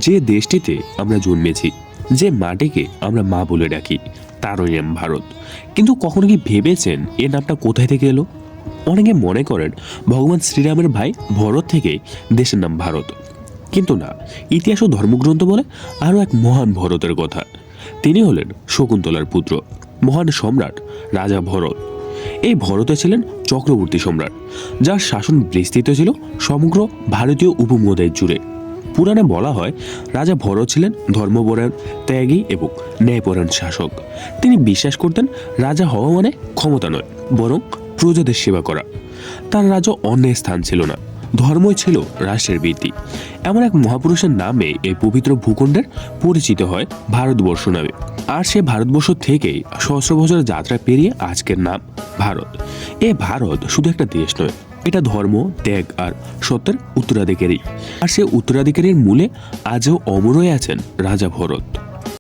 যে দেশটিতে আমরা জন্মেছি, যে মাটিকে আমরা মা বলে ডাকি, তারই নাম ভারত। কিন্তু কখনো কি ভেবেছেন এ নামটা কোথায় থেকে এলো? অনেকে মনে করেন ভগবান শ্রীরামের ভাই ভরত থেকে দেশের নাম ভারত। কিন্তু না, ইতিহাস ও ধর্মগ্রন্থ বলে আরও এক মহান ভরতের কথা। তিনি হলেন শকুন্তলার পুত্র, মহান সম্রাট রাজা ভরত। এই ভরতে ছিলেন চক্রবর্তী সম্রাট, যার শাসন বিস্তৃত ছিল সমগ্র ভারতীয় উপমহাদেশ জুড়ে। পুরাণে বলা হয় রাজা ভরত ছিলেন ধর্মপরায়ণ, ত্যাগী এবং ন্যায়পরায়ণ শাসক। তিনি বিশ্বাস করতেন রাজা হওয়া মানে ক্ষমতা নয়, বরং প্রজাদের সেবা করা। তার রাজ্য অন্যের স্থান ছিল না, ধর্মই ছিল রাষ্ট্রের ভিত্তি। এমন এক মহাপুরুষের নামে এই পবিত্র ভূখণ্ডের পরিচিত হয় ভারতবর্ষ নামে। আর সে ভারতবর্ষ থেকেই সহস্র বছরের যাত্রা পেরিয়ে আজকের নাম ভারত। এ ভারত শুধু একটা দেশ নয়, এটা ধর্ম, ত্যাগ আর সত্যের উত্তরাধিকারী। আর সে উত্তরাধিকারীর মূলে আজও অমর হয়ে আছেন রাজা ভরত।